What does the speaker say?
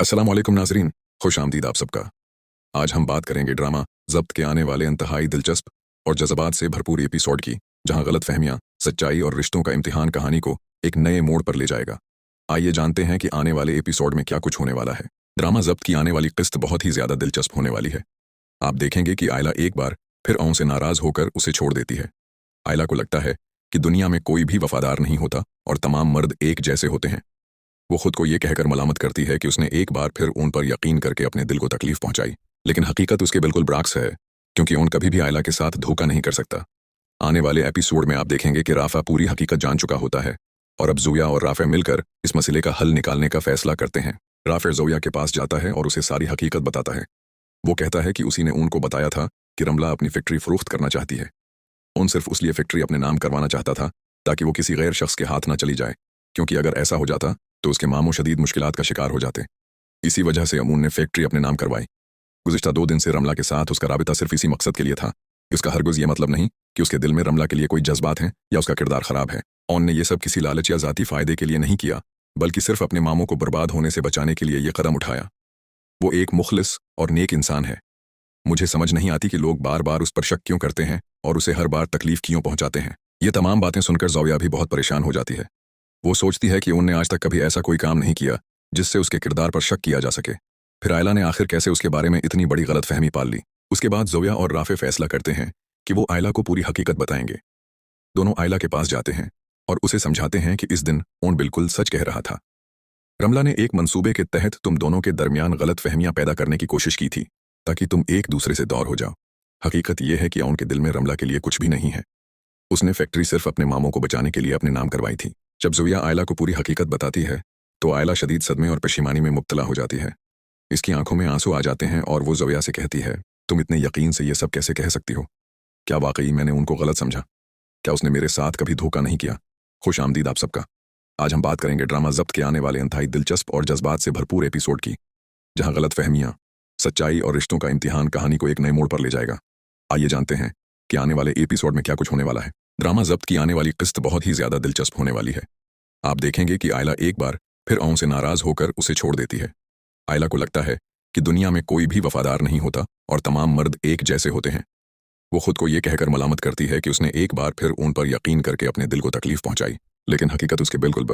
अस्सलाम वालेकुम नाजरीन, खुश आमदीद आप सबका। आज हम बात करेंगे ड्रामा ज़ब्त के आने वाले इंतहाई दिलचस्प और जज्बात से भरपूर एपिसोड की, जहां गलत फहमियाँ, सच्चाई और रिश्तों का इम्तिहान कहानी को एक नए मोड़ पर ले जाएगा। आइए जानते हैं कि आने वाले एपिसोड में क्या कुछ होने वाला है। ड्रामा ज़ब्त की आने वाली किस्त बहुत ही ज़्यादा दिलचस्प होने वाली है। आप देखेंगे कि आयला एक बार फिर ओं से नाराज़ होकर उसे छोड़ देती है। आयला को लगता है कि दुनिया में कोई भी वफादार नहीं होता और तमाम मर्द एक जैसे होते हैं। वो खुद को ये कहकर मलामत करती है कि उसने एक बार फिर उन पर यकीन करके अपने दिल को तकलीफ पहुंचाई, लेकिन हकीकत उसके बिल्कुल ब्राक्स है, क्योंकि उन कभी भी आयला के साथ धोखा नहीं कर सकता। आने वाले एपिसोड में आप देखेंगे कि राफा पूरी हकीकत जान चुका होता है और अब जोया और राफे मिलकर इस मसले का हल निकालने का फैसला करते हैं। राफे जोया के पास जाता है और उसे सारी हकीकत बताता है। वो कहता है कि उसी ने उनको बताया था कि रमला अपनी फैक्ट्री फरोख्त करना चाहती है। उन सिर्फ उसलिए फैक्ट्री अपने नाम करवाना चाहता था ताकि वो किसी गैर शख्स के हाथ ना चली जाए, क्योंकि अगर ऐसा हो जाता तो उसके मामू शदीद मुश्किलात का शिकार हो जाते। इसी वजह से अमून ने फैक्ट्री अपने नाम करवाई। गुज़िश्ता 2 दिन से रमला के साथ उसका राबिता सिर्फ इसी मकसद के लिए था। इसका हरगिज़ ये मतलब नहीं कि उसके दिल में रमला के लिए कोई जज्बात हैं या उसका किरदार ख़राब है। ओन ने यह सब किसी लालच या ज़ाती फ़ायदे के लिए नहीं किया, बल्कि सिर्फ अपने मामू को बर्बाद होने से बचाने के लिए यह कदम उठाया। वो एक मुखलिस और नेक इंसान है। मुझे समझ नहीं आती कि लोग बार बार उस पर शक क्यों करते हैं और उसे हर बार तकलीफ क्यों पहुंचाते हैं। ये तमाम बातें सुनकर जोया भी बहुत परेशान हो जाती है। वो सोचती है कि उनने आज तक कभी ऐसा कोई काम नहीं किया जिससे उसके किरदार पर शक किया जा सके। फिर आयला ने आखिर कैसे उसके बारे में इतनी बड़ी गलतफहमी पाल ली। उसके बाद जोया और राफे फैसला करते हैं कि वो आयला को पूरी हकीकत बताएंगे। दोनों आयला के पास जाते हैं और उसे समझाते हैं कि इस दिन ओन बिल्कुल सच कह रहा था। रमला ने एक मंसूबे के तहत तुम दोनों के दरमियान गलतफहमियां पैदा करने की कोशिश की थी ताकि तुम एक दूसरे से दूर हो जाओ। हकीकत यह है कि ओन के दिल में रमला के लिए कुछ भी नहीं है। उसने फैक्ट्री सिर्फ अपने मामों को बचाने के लिए अपने नाम करवाई थी। जब जोया आयला को पूरी हकीकत बताती है तो आयला शदीद सदमे और परेशानी में मुब्तला हो जाती है। इसकी आंखों में आंसू आ जाते हैं और वो जोया से कहती है, तुम इतने यकीन से ये सब कैसे कह सकती हो? क्या वाकई मैंने उनको गलत समझा? क्या उसने मेरे साथ कभी धोखा नहीं किया? खुश आमदीद आप सबका। आज हम बात करेंगे ड्रामा ज़ब्त के आने वाले इंतहाई दिलचस्प और जज्बात से भरपूर एपिसोड की, जहां गलत फहमियाँ, सच्चाई और रिश्तों का इम्तिहान कहानी को एक नए मोड़ पर ले जाएगा। आइए जानते हैं कि आने वाले एपिसोड में क्या कुछ होने वाला है। ड्रामा ज़ब्त की आने वाली किस्त बहुत ही ज़्यादा दिलचस्प होने वाली है। आप देखेंगे कि आयला एक बार फिर ओं से नाराज़ होकर उसे छोड़ देती है। आयला को लगता है कि दुनिया में कोई भी वफादार नहीं होता और तमाम मर्द एक जैसे होते हैं। वो खुद को ये कहकर मलामत करती है कि उसने एक बार फिर उन पर यकीन करके अपने दिल को तकलीफ पहुंचाई, लेकिन हकीकत उसके बिल्कुल